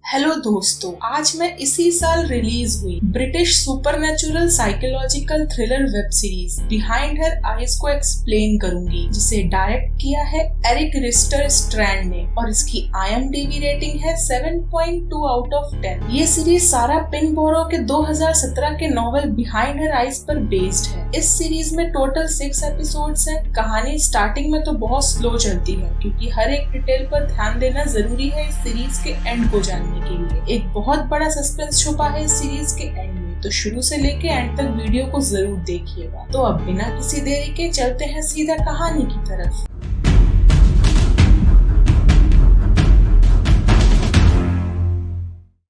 Hello दोस्तों, आज मैं इसी साल रिलीज हुई British supernatural psychological thriller web series behind her eyes को एक्सप्लेन करूंगी, जिसे डायरेक्ट किया है एरिक रिस्टर स्ट्रैंड ने और इसकी IMDb रेटिंग है 7.2 आउट ऑफ 10। ये सीरीज सारा पिनबोरो के 2017 के नॉवेल बिहाइंड हर आइज पर बेस्ड है। इस सीरीज में टोटल 6 एपिसोड्स हैं। कहानी स्टार्टिंग में तो बहुत स्लो चलती है क्योंकि हर एक डिटेल पर ध्यान देना जरूरी है इस सीरीज के एंड को जानने के लिए। एक बहुत बड़ा सस्पेंस छुपा है इस सीरीज के एंड में, तो शुरू से लेके एंड तक वीडियो को जरूर देखिएगा। तो अब बिना किसी देरी के चलते हैं सीधा कहानी की तरफ।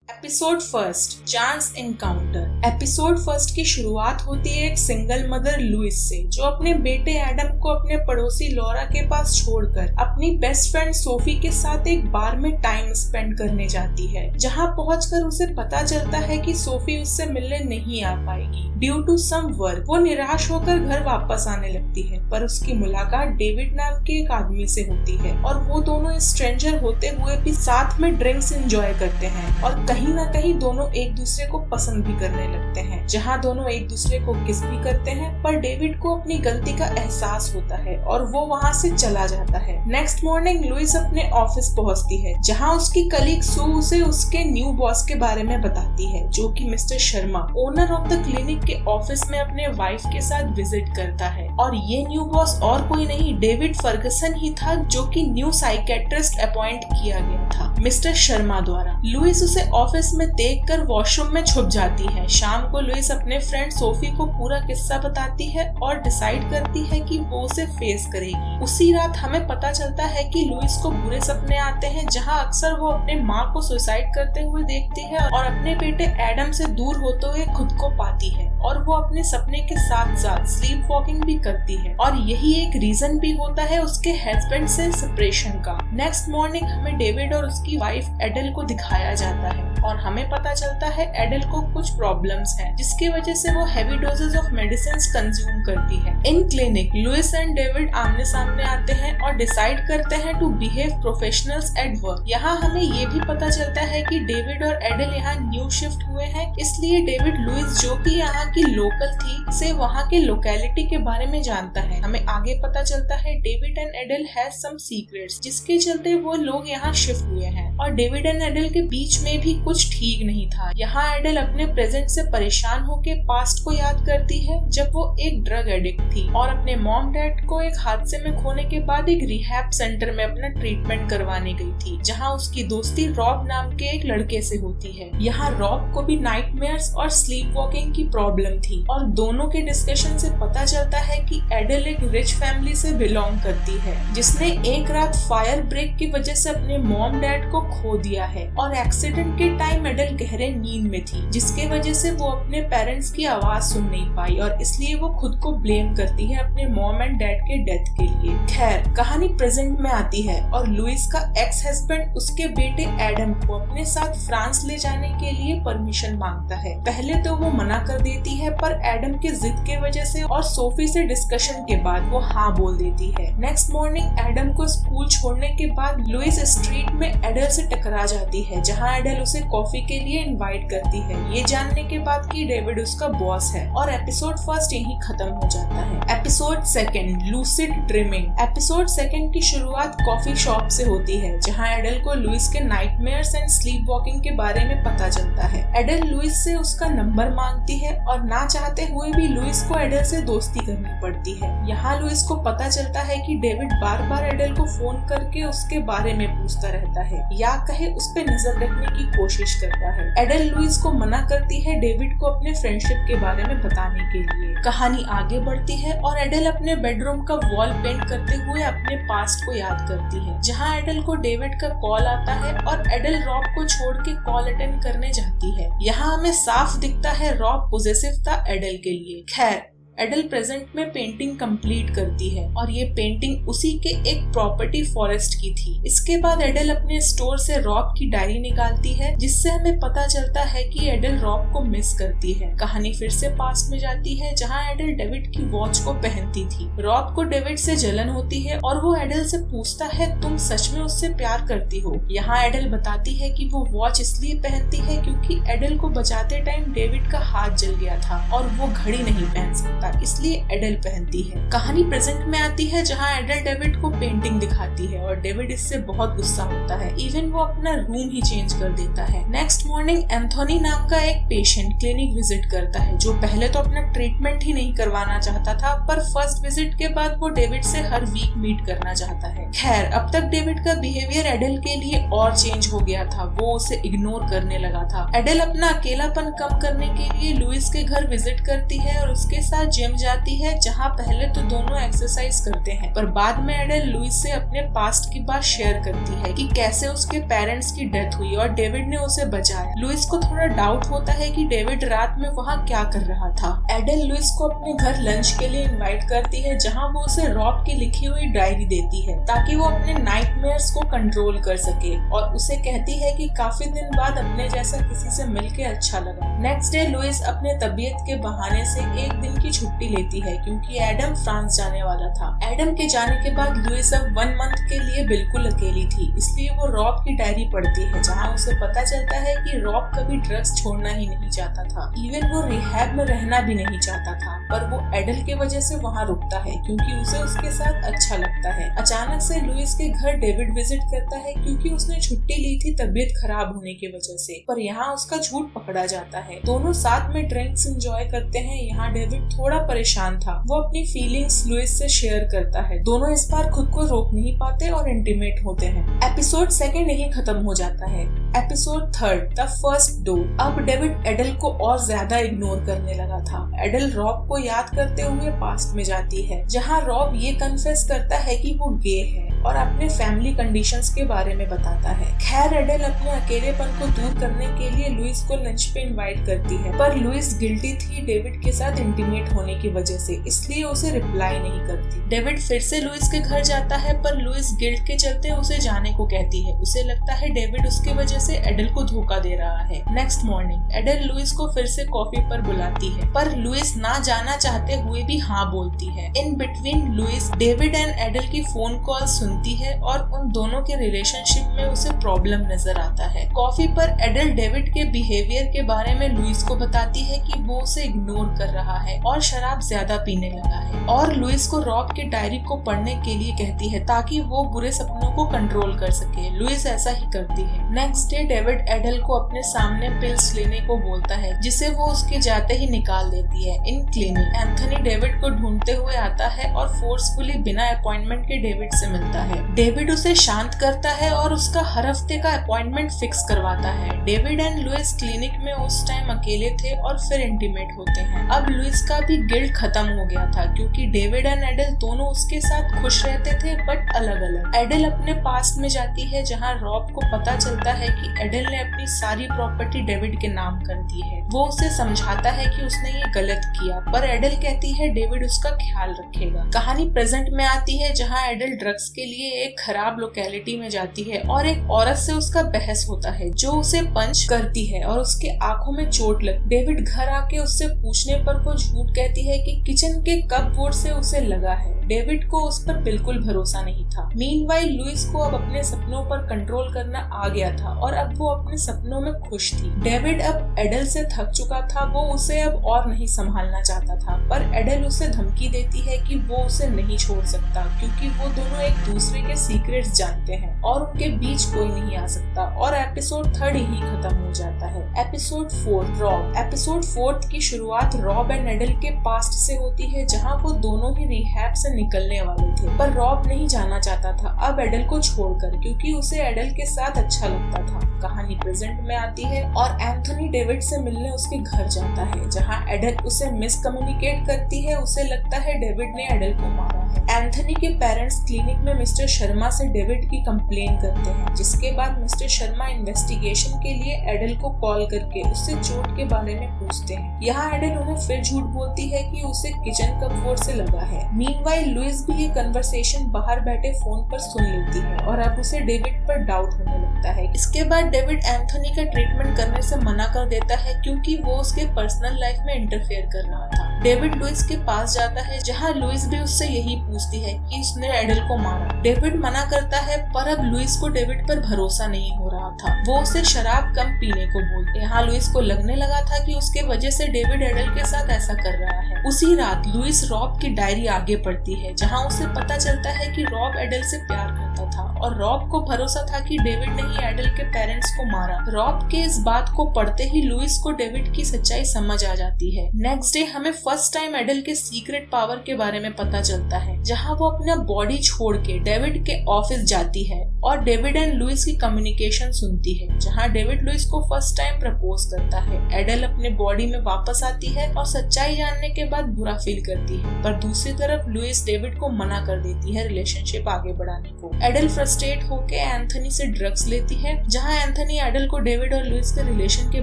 Episode first, chance encounter. Episode first की शुरुआत होती है एक सिंगल मदर लुइस से, जो अपने बेटे एडम को अपने पड़ोसी लॉरा के पास छोड़कर अपनी बेस्ट फ्रेंड सोफी के साथ एक बार में टाइम स्पेंड करने जाती है। जहां पहुंचकर उसे पता चलता है कि सोफी उससे मिलने नहीं आ पाएगी ड्यू टू सम वर्क। वो निराश होकर घर वापस आने लगती है, पर उसकी मुलाकात डेविड नाम के एक आदमी से होती है और वो दोनों स्ट्रेंजर होते हुए भी साथ में ड्रिंक्स एंजॉय करते हैं और कहीं न कहीं दोनों एक दूसरे को पसंद भी करने लगते हैं। जहां दोनों एक दूसरे को किस भी करते हैं, पर डेविड को अपनी गलती का एहसास होता है और वो वहां से चला जाता है। नेक्स्ट मॉर्निंग लुइस अपने ऑफिस पहुंचती है, जहां उसकी कलीग सू उसे उसके न्यू बॉस के बारे में बताती है, जो कि mister Sharma, owner of the clinic के ऑफिस में अपने वाइफ के साथ विजिट करता है। और ये न्यू बॉस और कोई नहीं, डेविड फर्गसन ही था, जो कि न्यू साइकेट्रिस्ट अपॉइंट किया गया था मिस्टर शर्मा द्वारा। लुइस उसे ऑफिस में देखकर वॉशरूम में छुप जाती है। शाम को लुइस अपने फ्रेंड सोफी को पूरा किस्सा बताती है और डिसाइड करती है कि वो उसे फेस करेगी। उसी रात हमें पता चलता है कि लुइस को बुरे सपने आते हैं, जहां अक्सर वो अपने माँ को सुसाइड करते हुए देखती है और अपने बेटे एडम से दूर होते हुए खुद को पाती है। और वो अपने सपने के साथ साथ स्लीप वॉकिंग भी करती है और यही एक रीजन भी होता है उसके हस्बैंड से सेपरेशन का। नेक्स्ट मॉर्निंग हमें डेविड और उसकी वाइफ एडल को दिखाया जाता है और हमें पता चलता है एडल को कुछ प्रॉब्लम्स हैं, जिसकी वजह से वो heavy doses of medicines consume करती है। In clinic Louis and David आमने सामने आते हैं और डिसाइड करते हैं to behave professionals at work. यहाँ हमें ये भी पता चलता है कि डेविड और एडल यहाँ न्यू शिफ्ट हुए हैं, इसलिए डेविड लुइस, जो कि यहाँ की लोकल थी, से वहाँ के लोकेलिटी के बारे में जानता है। हमें आगे पता चलता है David and Adele has some secrets, जिसके चलते वो लोग यहाँ शिफ्ट हुए हैं और डेविड एंड एडल के बीच में भी कुछ ठीक नहीं था। यहाँ एडल अपने प्रेजेंट से परेशान होकर पास्ट को याद करती है, जब वो एक ड्रग एडिक्ट थी और अपने मॉम डैड को एक हादसे में खोने के बाद एक रिहैब सेंटर में अपना ट्रीटमेंट करवाने गई थी, जहाँ उसकी दोस्ती रॉब नाम के एक लड़के से होती है। यहाँ रॉब को भी नाइटमेयर्स और स्लीप वॉकिंग की प्रॉब्लम थी और दोनों के डिस्कशन से पता चलता है कि एडल एक रिच फैमिली से बिलोंग करती है, जिसने एक रात फायर ब्रेक की वजह से अपने मॉम डैड को खो दिया है और एक्सीडेंट के टाइम एडल गहरे नींद में थी, जिसके वजह से वो अपने पेरेंट्स की आवाज सुन नहीं पाई और इसलिए वो खुद को ब्लेम करती है अपने मॉम एंड डैड के डेथ के लिए। खैर, कहानी प्रेजेंट में आती है और लुइस का एक्स हस्बैंड उसके बेटे एडम को अपने साथ फ्रांस ले जाने के लिए परमिशन मांगता है। पहले तो वो मना कर देती है, पर एडम की जिद के वजह से और सोफी से डिस्कशन के बाद वो हाँ बोल देती है। नेक्स्ट मॉर्निंग एडम को स्कूल छोड़ने के बाद लुइस स्ट्रीट में एडल से टकरा जाती है, जहाँ एडल उसे कॉफी के लिए इनवाइट करती है, ये जानने के बाद कि डेविड उसका बॉस है। और एपिसोड फर्स्ट यही खत्म हो जाता है। Episode second, lucid dreaming. Episode second की शुरुआत कॉफी शॉप से होती है, जहाँ एडल को लुइस के नाइटमेयर्स एंड स्लीप वॉकिंग के बारे में पता चलता है। एडल लुइस से उसका नंबर मांगती है और ना चाहते हुए भी लुइस को एडल से दोस्ती करनी पड़ती है। यहाँ लुइस को पता चलता है कि डेविड बार बार एडल को फोन करके उसके बारे में पूछता रहता है, या कहे उस पे नजर रखने की कोशिश करता है। एडल लुइस को मना करती है डेविड को अपने फ्रेंडशिप के बारे में बताने के लिए। कहानी आगे बढ़ती है और एडल अपने बेडरूम का वॉल पेंट करते हुए अपने पास्ट को याद करती है, जहाँ एडल को डेविड का कॉल आता है और एडल रॉब को छोड़ के कॉल अटेंड करने जाती है। यहाँ हमें साफ दिखता है रॉब पॉजेसिव था एडल के लिए। खैर, एडल प्रेजेंट में पेंटिंग कंप्लीट करती है और ये पेंटिंग उसी के एक प्रॉपर्टी फॉरेस्ट की थी। इसके बाद एडल अपने स्टोर से रॉब की डायरी निकालती है, जिससे हमें पता चलता है कि एडल रॉब को मिस करती है। कहानी फिर से पास्ट में जाती है, जहाँ एडल डेविड की वॉच को पहनती थी। रॉब को डेविड से जलन होती है और वो एडल से पूछता है, तुम सच में उससे प्यार करती हो? यहाँ एडल बताती है कि वो वॉच इसलिए पहनती है क्योंकि एडल को बचाते टाइम डेविड का हाथ जल गया था और वो घड़ी नहीं पहन सकता, इसलिए एडल पहनती है। कहानी प्रेजेंट में आती है, जहाँ एडल डेविड को पेंटिंग दिखाती है और डेविड इससे बहुत गुस्सा होता है। इवन वो अपना रूम ही चेंज कर देता है। नेक्स्ट मॉर्निंग एंथोनी नाम का एक पेशेंट क्लिनिक विजिट करता है, जो पहले तो अपना ट्रीटमेंट ही नहीं करवाना चाहता था, पर फर्स्ट विजिट के बाद वो डेविड से हर वीक मीट करना चाहता है। खैर, अब तक डेविड का बिहेवियर एडल के लिए और चेंज हो गया था। वो उसे इग्नोर करने लगा था। एडल अपना अकेलापन कम करने के लिए लुइस के घर विजिट करती है और उसके साथ जिम जाती है, जहाँ पहले तो दोनों एक्सरसाइज करते हैं, पर बाद में एडल लुइस से अपने पास्ट की बात शेयर करती है कि कैसे उसके पेरेंट्स की डेथ हुई और डेविड ने उसे बचाया। लुइस को थोड़ा डाउट होता है कि डेविड रात में वहाँ क्या कर रहा था। एडल लुइस को अपने घर लंच के लिए इनवाइट करती है, जहाँ वो उसे रॉब की लिखी हुई डायरी देती है ताकि वो अपने नाइटमेयर्स को कंट्रोल कर सके, और उसे कहती है कि काफी दिन बाद अपने जैसा किसी से मिलके अच्छा लगा। नेक्स्ट डे लुइस अपने तबीयत के बहाने से एक दिन की छुट्टी लेती है क्योंकि एडम फ्रांस जाने वाला था। एडम के जाने के बाद लुइस अब 1 मंथ के लिए बिल्कुल अकेली थी, इसलिए वो रॉब की डायरी पढ़ती है, जहाँ उसे पता चलता है कि रॉब कभी ड्रग्स छोड़ना ही नहीं चाहता था। इवन वो रिहैब में रहना भी नहीं चाहता था, पर वो एडल के वजह से वहाँ रुकता है क्योंकि उसे उसके साथ अच्छा लगता है। अचानक से लुइस के घर डेविड विजिट करता है क्योंकि उसने छुट्टी ली थी तबीयत खराब होने की वजह से, पर यहाँ उसका झूठ पकड़ा जाता है। दोनों साथ में ड्रिंक्स एंजॉय करते हैं। यहाँ डेविड थोड़ा परेशान था। वो अपनी फीलिंग्स लुइस से शेयर करता है। दोनों इस बार खुद को रोक नहीं पाते और इंटीमेट होते हैं। एपिसोड 2 यही खत्म हो जाता है। Episode 3 the first door. अब डेविड एडल को और ज्यादा इग्नोर करने लगा था। एडल रॉब को याद करते हुए पास्ट में जाती है, जहाँ रॉब ये कन्फेस करता है कि वो गे है और अपने फैमिली कंडीशंस के बारे में बताता है। खैर, एडल अपने अकेलेपन को दूर करने के लिए लुइस को लंच पे इनवाइट करती है, पर लुइस गिल्टी थी डेविड के साथ इंटीमेट होने की वजह से, इसलिए उसे रिप्लाई नहीं करती। डेविड फिर से लुइस के घर जाता है, पर लुइस गिल्ट के चलते उसे जाने को कहती है। उसे लगता है डेविड उसकी वजह से एडल को धोखा दे रहा है। नेक्स्ट मॉर्निंग एडल लुइस को फिर से कॉफी पर बुलाती है, पर लुइस ना जाना चाहते हुए भी हाँ बोलती है। In between Louis David and Adele की फोन कॉल सुनती है और उन दोनों के रिलेशनशिप में उसे प्रॉब्लम नजर आता है। कॉफी पर एडल डेविड के बिहेवियर के बारे में लुइस को बताती है कि वो उसे इग्नोर कर रहा है और शराब ज्यादा पीने लगा है, और लुइस को रॉब की डायरी को पढ़ने के लिए कहती है ताकि वो बुरे सपनों को कंट्रोल कर सके। लुइस ऐसा ही करती है। नेक्स्ट डे डेविड एडल को अपने सामने पिल्स लेने को बोलता है, जिसे वो उसके जाते ही निकाल देती है। इन क्लिनिक एंथनी डेविड को ढूंढते हुए आता है और फोर्सफुली बिना अपॉइंटमेंट के डेविड से मिलता है। डेविड उसे शांत करता है और उसका हर हफ्ते का अपॉइंटमेंट फिक्स करवाता है। डेविड एंड लुइस क्लिनिक में उस टाइम अकेले थे और फिर इंटीमेट होते हैं। अब लुइस का भी गिल्ट खत्म हो गया था क्योंकि डेविड एंड एडल दोनों उसके साथ खुश रहते थे, बट अलग अलग। एडल अपने पास्ट में जाती है, जहाँ रॉब को पता चलता है कि एडल ने अपनी सारी प्रॉपर्टी डेविड के नाम कर दी है। वो उसे समझाता है कि उसने ये गलत किया, पर एडल कहती है डेविड उसका ख्याल रखेगा। कहानी प्रेजेंट में आती है, जहाँ एडल ड्रग्स के लिए एक खराब लोकेलिटी में जाती है और एक औरत से उसका बहस होता है, जो उसे पंच करती है और उसके आंखों में चोट लग। डेविड घर आके उससे पूछने पर वो झूठ कहती है कि किचन के कपबोर्ड से उसे लगा है। डेविड को उस पर बिल्कुल भरोसा नहीं था। मीनवाइल लुइस को अब अपने सपनों पर कंट्रोल करना आ गया था और अब वो अपने सपनों में खुश थी। डेविड अब एडल से थक चुका था। वो उसे अब और नहीं संभालना चाहता था, पर एडल उसे धमकी देती है कि वो उसे नहीं छोड़ सकता क्योंकि वो दोनों एक दूसरे के सीक्रेट्स जानते हैं और उनके बीच कोई नहीं आ सकता। और एपिसोड 3 ही खत्म हो जाता है। Episode 4 Rob. एपिसोड 4 की शुरुआत रॉब एंड एडल के पास्ट से होती है, जहाँ वो दोनों ही रिहैब से निकलने वाले थे, पर रॉब नहीं जाना चाहता था अब एडल को छोड़कर, क्योंकि उसे एडल के साथ अच्छा लगता था। कहानी प्रेजेंट में आती है और एंथनी डेविड से मिलने उसके घर जाता है, जहाँ एडल उसे मिसकम्युनिकेट करती है। उसे लगता है डेविड ने एडल को मारा। है। एंथनी के पेरेंट्स क्लिनिक में मिस्टर शर्मा से डेविड की कंप्लेन करते हैं, जिसके बाद मिस्टर शर्मा इन्वेस्टिगेशन के लिए एडल को कॉल करके उससे चोट के बारे में पूछते हैं। यहाँ एडल उन्हें फिर झूठ बोलती है कि उसे किचन कपबोर्ड से लगा है। मीनवाइल लुइस भी ये कन्वर्सेशन बाहर बैठे फोन पर सुन लेती है और अब उसे डेविड पर डाउट होने लगता है। इसके बाद डेविड एंथनी का ट्रीटमेंट करने से मना कर देता है क्योंकि वो उसके पर्सनल लाइफ में इंटरफेयर कर रहा था। डेविड लुइस के पास जाता है, जहाँ लुइस भी उससे यही पूछती है कि उसने एडल को मारा। डेविड मना करता है, पर अब लुइस को डेविड पर भरोसा नहीं हो रहा था। वो उसे शराब कम पीने को बोलते। यहाँ लुइस को लगने लगा था कि उसके वजह से डेविड एडल के साथ ऐसा कर रहा है। उसी रात लुइस रॉब की डायरी आगे पढ़ती है, जहाँ उसे पता चलता है कि रॉब एडल से प्यार करता था और रॉब को भरोसा था कि डेविड ने ही एडल के पेरेंट्स को मारा। रॉब के इस बात को पढ़ते ही लुइस को डेविड की सच्चाई समझ आ जाती है। नेक्स्ट डे हमें फर्स्ट टाइम एडल के सीक्रेट पावर के बारे में पता चलता है, जहाँ वो अपना बॉडी छोड़ के डेविड के ऑफिस जाती है और डेविड एंड लुइस की कम्युनिकेशन सुनती है, जहाँ डेविड लुइस को फर्स्ट टाइम प्रपोज करता है। एडल अपने बॉडी में वापस आती है और सच्चाई जानने के बाद बुरा फील करती है, पर दूसरी तरफ लुइस डेविड को मना कर देती है रिलेशनशिप आगे बढ़ाने को। एडल फ्रस्ट्रेट होके एंथनी से ड्रग्स लेती है, जहाँ एंथनी एडल को डेविड और लुइस के रिलेशन के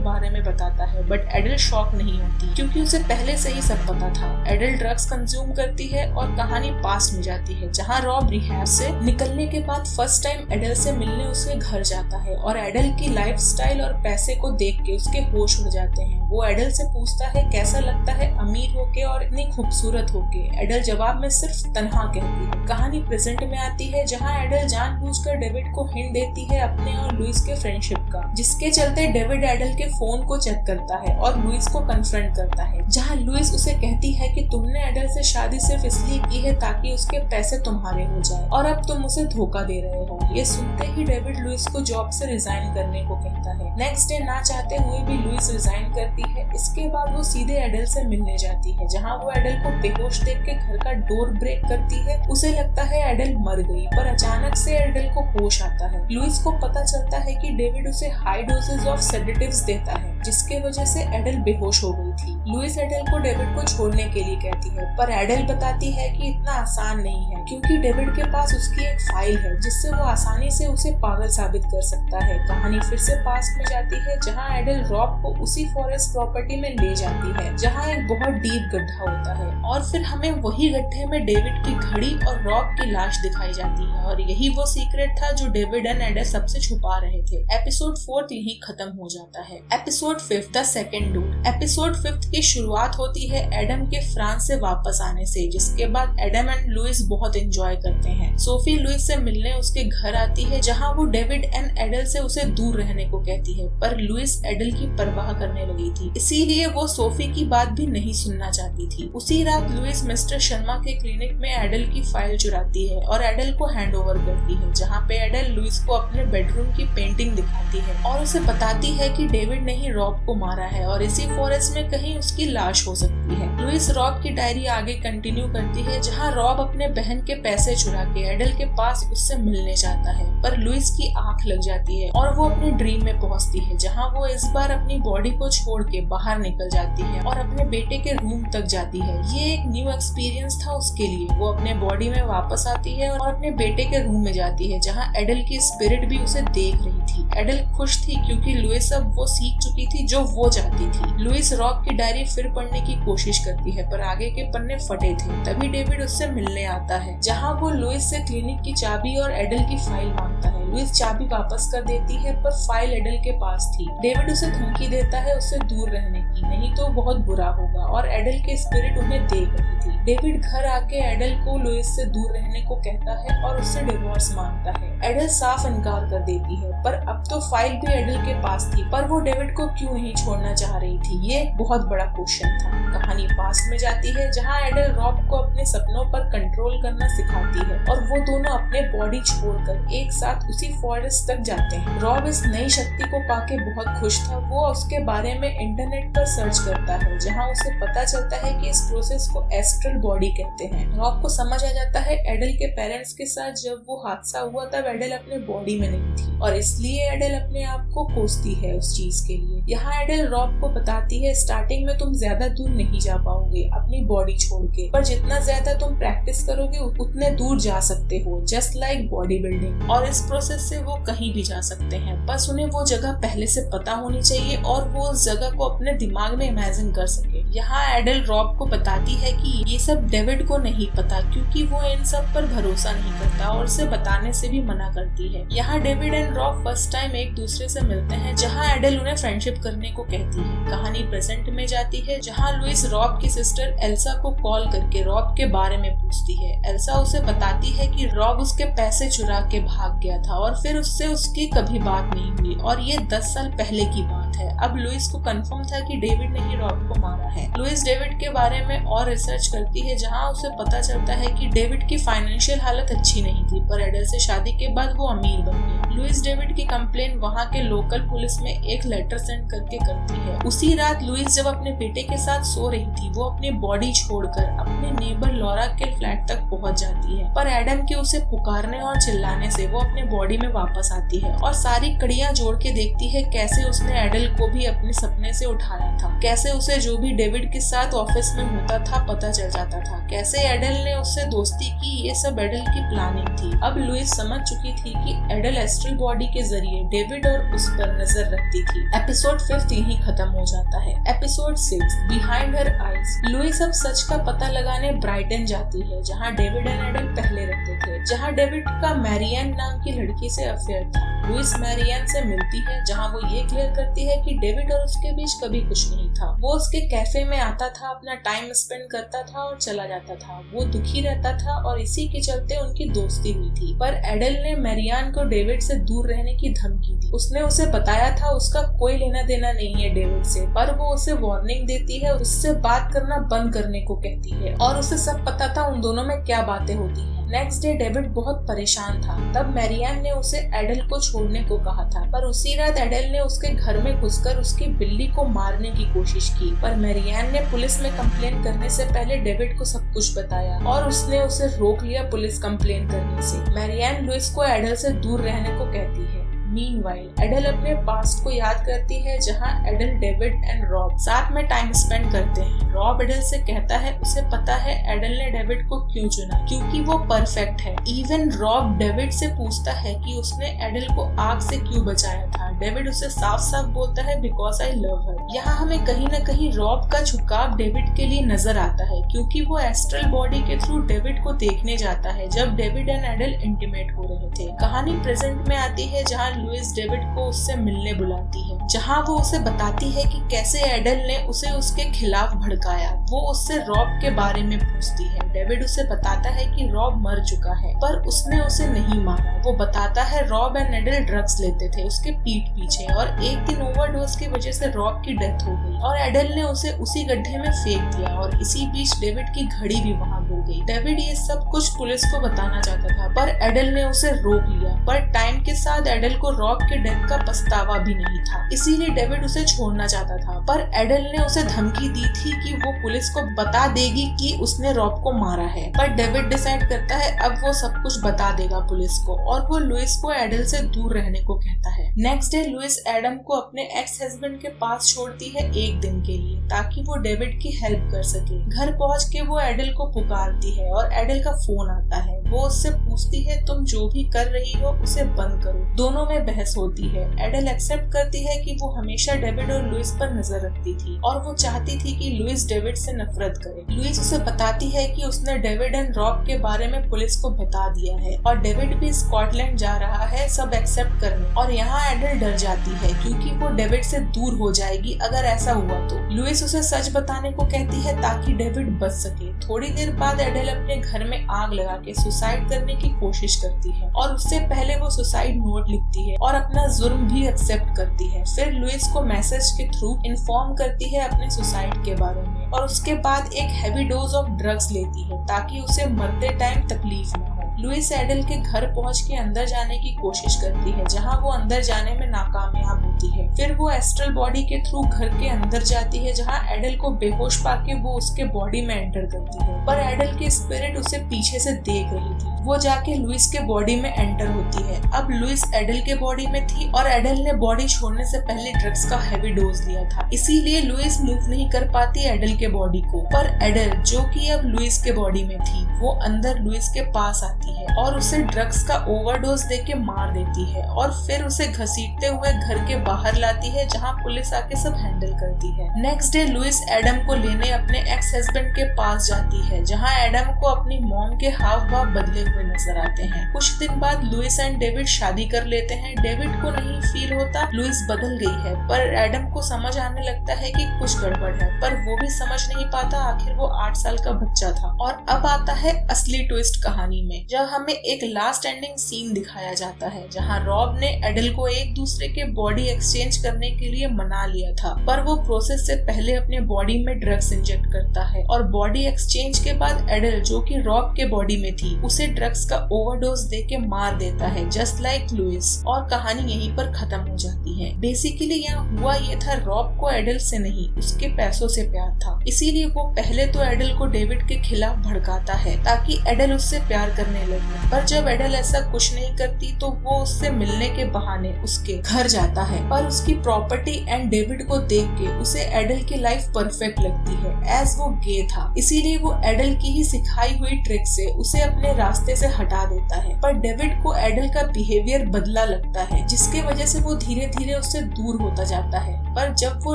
बारे में बताता है, बट एडल शॉक नहीं होती क्योंकि उसे पहले से ही सब पता था। एडल ड्रग्स कंज्यूम करती है और कहानी पास्ट में जाती है, जहाँ रॉब रिहैब से निकलने के बाद फर्स्ट टाइम एडल से मिलने उसके घर जाता है और एडल की लाइफस्टाइल और पैसे को देख के उसके होश उड़ जाते हैं। वो एडल से पूछता है कैसा लगता है अमीर होके और इतनी खूबसूरत होके। एडल जवाब में सिर्फ तन्हा कहती है। कहानी प्रेजेंट में आती है, जहाँ एडल जानबूझकर डेविड को हिंट देती है अपने और लुइस के फ्रेंडशिप का, जिसके चलते डेविड एडल के फोन को चेक करता है और लुइस को कन्फ्रंट करता है, जहाँ लुइस उसे कहती है कि तुमने एडल से शादी सिर्फ इसलिए की है ताकि उसके पैसे तुम्हारे हो जाए और अब तुम उसे धोखा दे रहे हो। ये सुनते ही डेविड लुइस को जॉब से रिजाइन करने को कहता है। नेक्स्ट डे ना चाहते हुए भी लुइस रिजाइन करती है। इसके बाद वो सीधे एडल से मिलने जाती है, जहाँ वो एडल को बेहोश देख के घर का डोर ब्रेक करती है। उसे लगता है एडल मर गई, पर अचानक से एडल को होश आता है। लुइस को पता चलता है कि डेविड उसे हाई डोजेज ऑफ सेडेटिव्स देता है, जिसके वजह से एडल बेहोश हो गई थी। लुइस एडल को डेविड को छोड़ने के लिए कहती है, पर एडल बताती है कि इतना आसान नहीं है क्योंकि डेविड के पास उसकी एक फाइल है जिससे वो आसानी से उसे पागल साबित कर सकता है। कहानी फिर से पास्ट में जाती है, जहाँ एडल रॉब को उसी फॉरेस्ट प्रॉपर्टी में ले जाती है, जहाँ एक बहुत डीप गड्ढा होता है और फिर हमें वही गड्ढे में डेविड की घड़ी और रॉब की लाश दिखाई जाती है और यही वो सीक्रेट था जो डेविड एंड एडल सबसे छुपा रहे थे। एपिसोड 4 यही खत्म हो जाता है। Episode 5 the second dude. Episode 5 की शुरुआत होती है एडम के फ्रांस से वापस आने से, जिसके बाद एडम एंड लुइस बहुत एंजॉय करते हैं। सोफी लुइस से मिलने उसके घर आती है, जहाँ वो डेविड एंड एडल से उसे दूर रहने को कहती है, पर लुइस एडल की परवाह करने लगी थी, इसीलिए वो सोफी की बात भी नहीं सुनना चाहती थी। उसी रात लुइस मिस्टर शर्मा के क्लिनिक में एडल की फाइल चुराती है और एडल को हैंड ओवर करती है, जहाँ पे एडल लुइस को अपने बेडरूम की पेंटिंग दिखाती है और उसे बताती है कि डेविड ने ही रॉब को मारा है और इसी फॉरेस्ट में कहीं उसकी लाश हो सकती है। लुइस रॉब की डायरी आगे कंटिन्यू करती है, जहाँ रॉब अपने बहन के पैसे चुरा के एडल के पास उससे मिलने जाता है, पर लुइस की आंख लग जाती है और वो अपने ड्रीम में पहुंचती है, जहाँ वो इस बार अपनी बॉडी को छोड़ के बाहर निकल जाती है और अपने बेटे के रूम तक जाती है। ये एक न्यू एक्सपीरियंस था उसके लिए। वो अपने बॉडी में वापस आती है और अपने बेटे के रूम में जाती है, जहाँ एडल की स्पिरिट भी उसे देख रही थी। एडल खुश थी क्योंकि लुइस अब वो सीख चुकी थी जो वो चाहती थी। लुइस रॉब की डायरी फिर पढ़ने की कोशिश करती है, पर आगे के पन्ने फटे थे। तभी डेविड उससे मिलने आता है, जहाँ वो लुइस से क्लिनिक की चाबी और एडल की फाइल मांगता है। लुइस चाबी वापस कर देती है, पर फाइल एडल के पास थी। डेविड उसे धमकी देता है उससे दूर रहने की, नहीं तो बहुत बुरा होगा, और एडल की स्पिरिट उन्हें देख रही थी। डेविड घर आके एडल को लुइस से दूर रहने को कहता है और उससे डिवोर्स मांगता है। एडल साफ इनकार कर देती है, पर अब तो फाइल भी एडल के पास थी, पर वो डेविड को क्यों नहीं छोड़ना चाह रही थी, ये बहुत बड़ा क्वेश्चन था। कहानी पास्ट में जाती है, जहाँ एडल रॉब को अपने सपनों पर कंट्रोल करना सिखाती है और वो दोनों अपने बॉडी छोड़कर एक साथ उसी फॉरेस्ट तक जाते हैं। रॉब इस नई शक्ति को पाके बहुत खुश था। वो उसके बारे में इंटरनेट पर सर्च करता है, जहाँ उसे पता चलता है कि इस प्रोसेस को एस्ट्रल बॉडी कहते हैं। रॉब को समझ आ जाता है एडल के पेरेंट्स के साथ जब वो हादसा हुआ तब एडल अपने बॉडी में नहीं थी और इसलिए एडल अपने आप को कोसती है उस चीज के लिए। यहाँ एडल रॉब को बताती है स्टार्टिंग में तुम ज्यादा दूर नहीं जा पाओगे अपनी बॉडी छोड़ के, पर जितना ज्यादा तुम प्रैक्टिस करोगे उतने दूर जा सकते हो, जस्ट लाइक बॉडी बिल्डिंग। और इस प्रोसेस से वो कहीं भी जा सकते हैं, बस उन्हें वो जगह पहले से पता होनी चाहिए और वो उस जगह को अपने दिमाग में इमेजिन कर सके। यहाँ एडल रॉब को बताती है कि ये सब डेविड को नहीं पता क्योंकि वो इन सब पर भरोसा नहीं करता और उसे बताने से भी मना करती है। यहाँ David and Rob first time एक दूसरे से मिलते हैं, जहाँ एडल उन्हें फ्रेंडशिप करने को कहती है। कहानी प्रेजेंट में जाती है, जहाँ लुइस रॉब की सिस्टर एल्सा को कॉल करके रॉब के बारे में पूछती है। एल्सा उसे बताती है कि रॉब उसके पैसे चुरा के भाग गया था और फिर उससे उसकी कभी बात नहीं हुई और ये 10 साल पहले की बात है। अब लुइस को कंफर्म था कि डेविड ने ही रॉब को मारा है। लुइस डेविड के बारे में और रिसर्च करती है, जहाँ उसे पता चलता है कि डेविड की फाइनेंशियल हालत अच्छी नहीं थी, पर एडल से शादी के बाद वो अमीर बन गई। लुइस डेविड की कंप्लेन वहाँ के लोकल पुलिस में एक लेटर सेंड करके करती है। उसी रात लुइस जब अपने बेटे के साथ सो रही थी, वो अपनी बॉडी छोड़कर अपने नेबर लॉरा के फ्लैट तक पहुँच जाती है, पर एडम के उसे पुकारने और चिल्लाने से वो अपने बॉडी में वापस आती है और सारी कड़ियाँ जोड़ के देखती है कैसे उसने एडल को भी अपने सपने से उठाया था, कैसे उसे जो भी डेविड के साथ ऑफिस में होता था पता चल जाता था, कैसे एडल ने उससे दोस्ती की। ये सब एडल की प्लानिंग थी। अब लुइस समझ चुकी थी कि एडल एस्ट्रल बॉडी के जरिए डेविड और उस पर नजर रखती थी। एपिसोड 5 यहीं खत्म हो जाता है। Episode 6 behind her eyes. Louis अब सच का पता लगाने ब्राइटन जाती है, जहाँ डेविड एंड एडल पहले रहते थे, जहाँ डेविड का मैरियन नाम की लड़की से अफेयर था। लुइस मैरियन से मिलती है, जहाँ वो ये क्लियर करती है कि डेविड और उसके बीच कभी कुछ नहीं था। वो उसके कैफे में आता था, अपना टाइम स्पेंड करता था और चला जाता था। वो दुखी रहता था और इसी के चलते उनकी दोस्ती हुई थी। पर एडल ने मैरियन को डेविड से दूर रहने की धमकी दी। उसने उसे बताया था उसका कोई लेना देना नहीं है डेविड से, पर वो उसे वार्निंग देती है, उससे बात करना बंद करने को कहती है और उसे सब पता था उन दोनों में क्या बातें होती हैं। नेक्स्ट डे डेविड बहुत परेशान था। तब मैरियन ने उसे एडल को छोड़ने को कहा था, पर उसी रात एडल ने उसके घर में घुसकर उसकी बिल्ली को मारने की कोशिश की। पर मैरियन ने पुलिस में कंप्लेन करने से पहले डेविड को सब कुछ बताया और उसने उसे रोक लिया पुलिस कंप्लेन करने से। मैरियन लुइस को एडल से दूर रहने को कहती है। मीनवाइल एडल अपने पास्ट को याद करती है, जहाँ एडल डेविड एंड रॉब साथ में टाइम स्पेंड करते हैं। रॉब एडल से कहता है उसे पता है एडल ने डेविड को क्यों चुना, क्योंकि वो परफेक्ट है। इवन रॉब डेविड से पूछता है कि उसने एडल को आग से क्यों बचाया था। डेविड उसे साफ साफ बोलता है बिकॉज आई लव हर। यहाँ हमें कहीं न कहीं रॉब का झुकाव डेविड के लिए नजर आता है, क्योंकि वो एस्ट्रल बॉडी के थ्रू डेविड को देखने जाता है जब डेविड एंड एडल इंटीमेट हो रहे थे। कहानी प्रेजेंट में आती है, जहाँ लुइस डेविड को उससे मिलने बुलाती है, जहाँ वो उसे बताती है कि कैसे एडल ने उसे उसके खिलाफ भड़काया। वो उससे रॉब के बारे में पूछती है। डेविड उसे बताता है कि रॉब मर चुका है, पर उसने उसे नहीं मारा। वो बताता है रॉब एंड एडल ड्रग्स लेते थे उसके पीठ पीछे और एक दिन ओवरडोज की वजह से रॉब की डेथ हो गई और एडल ने उसे उसी गड्ढे में फेंक दिया और इसी बीच डेविड की घड़ी भी वहाँ गिर गई। डेविड ये सब कुछ पुलिस को बताना चाहता था, पर एडल ने उसे रोक लिया। पर टाइम के साथ एडल को रॉब के डेथ का पछतावा भी नहीं था, इसीलिए डेविड उसे छोड़ना चाहता था। पर एडल ने उसे धमकी दी थी कि वो पुलिस को बता देगी कि उसने रॉब को मारा है। पर डेविड डिसाइड करता है अब वो सब कुछ बता देगा पुलिस को और वो लुइस को एडल से दूर रहने को कहता है। नेक्स्ट डे लुइस एडम को अपने एक्स हस्बैंड के पास छोड़ती है एक दिन के लिए, ताकि वो डेविड की हेल्प कर सके। घर पहुंच के वो एडल को पुकारती है और एडल का फोन आता है। वो उससे पूछती है तुम जो भी कर रही हो उसे बंद करो। दोनों में बहस होती है। एडल एक्सेप्ट करती है कि वो हमेशा डेविड और लुइस पर नजर रखती थी और वो चाहती थी कि लुइस डेविड से नफरत करे। लुइस उसे बताती है कि उसने डेविड एंड रॉब के बारे में पुलिस को बता दिया है और डेविड भी स्कॉटलैंड जा रहा है सब एक्सेप्ट करने। और यहाँ एडल डर जाती है क्योंकि वो डेविड से दूर हो जाएगी अगर ऐसा हुआ तो। लुइस उसे सच बताने को कहती है ताकि डेविड बच सके। थोड़ी देर बाद एडल अपने घर में आग लगा के सुसाइड करने की कोशिश करती है और उससे पहले वो सुसाइड नोट लिखती है और अपना जुर्म भी एक्सेप्ट करती है। फिर लुइस को मैसेज के थ्रू इन्फॉर्म करती है अपने सुसाइड के बारे में और उसके बाद एक हैवी डोज ऑफ ड्रग्स लेती है ताकि उसे मरते टाइम तकलीफ न हो। लुइस एडल के घर पहुंच के अंदर जाने की कोशिश करती है, जहां वो अंदर जाने में नाकामयाब होती है। फिर वो एस्ट्रल बॉडी के थ्रू घर के अंदर जाती है, जहां एडल को बेहोश पाके वो उसके बॉडी में एंटर करती है, पर एडल की स्पिरिट उसे पीछे से देख रही थी। वो जाके लुइस के बॉडी में एंटर होती है। अब लुइस एडल के बॉडी में थी और एडल ने बॉडी छोड़ने से पहले ड्रग्स का हेवी डोज लिया था, इसीलिए लुइस मूव नहीं कर पाती एडल के बॉडी को। पर एडल, जो कि अब लुइस के बॉडी में थी, वो अंदर लुइस के पास आती है और उसे ड्रग्स का ओवरडोज देके मार देती है और फिर उसे घसीटते हुए घर के बाहर लाती है, जहाँ पुलिस आके सब हैंडल करती है। नेक्स्ट डे लुइस एडम को लेने अपने एक्स हस्बैंड के पास जाती है, जहाँ एडम को अपनी मॉम के हाव भाव बदले हुए नजर आते हैं। कुछ दिन बाद लुइस एंड डेविड शादी कर लेते हैं। डेविड को नहीं फील होता लुइस बदल गई है, पर एडम को समझ आने लगता है कि कुछ गड़बड़ है, पर वो भी समझ नहीं पाता, आखिर वो 8 साल का बच्चा था। और अब आता है असली ट्विस्ट कहानी में, जब हमें एक लास्ट एंडिंग सीन दिखाया जाता है, जहाँ रॉब ने एडल को एक दूसरे के बॉडी एक्सचेंज करने के लिए मना लिया था, पर वो प्रोसेस से पहले अपने बॉडी में ड्रग्स इंजेक्ट करता है और बॉडी एक्सचेंज के बाद एडल, जो कि रॉब के बॉडी में थी, उसे ड्रग्स का ओवरडोज देके मार देता है, जस्ट लाइक लुइस। और कहानी यहीं पर खत्म हो जाती है। बेसिकली यहाँ हुआ ये था, रॉब को एडल से नहीं, उसके पैसों से प्यार था, इसीलिए वो पहले तो एडल को डेविड के खिलाफ भड़काता है ताकि एडल उससे प्यार करने लगे। पर जब एडल ऐसा कुछ नहीं करती तो वो उससे मिलने के बहाने उसके घर जाता है, पर उसकी प्रॉपर्टी एंड डेविड को देख के उसे एडल की लाइफ परफेक्ट लगती है, एज वो गे था, इसीलिए वो एडल की ही सिखाई हुई ट्रिक से उसे अपने रास्ते से हटा देता है। पर डेविड को एडल का बिहेवियर बदला लगता है, जिसके वजह से वो धीरे धीरे उससे दूर होता जाता है। पर जब वो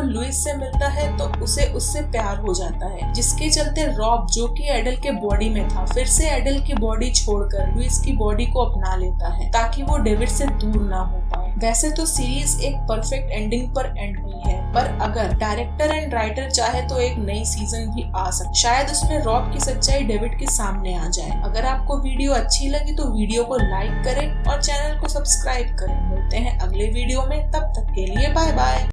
लुइस से मिलता है तो उसे उससे प्यार हो जाता है, जिसके चलते रॉब, जो कि एडल के बॉडी में था, फिर से एडल की बॉडी छोड़कर लुइस की बॉडी को अपना लेता है ताकि वो डेविड से दूर ना हो पाए। वैसे तो सीरीज एक परफेक्ट एंडिंग पर एंड हुई है, पर अगर डायरेक्टर एंड राइटर चाहे तो एक नई सीजन भी आ सकती, शायद उसमें रॉब की सच्चाई डेविड के सामने आ जाए। अगर आपको वीडियो अच्छी लगी तो वीडियो को लाइक करें और चैनल को सब्सक्राइब करें। मिलते हैं अगले वीडियो में, तब तक के लिए बाय बाय।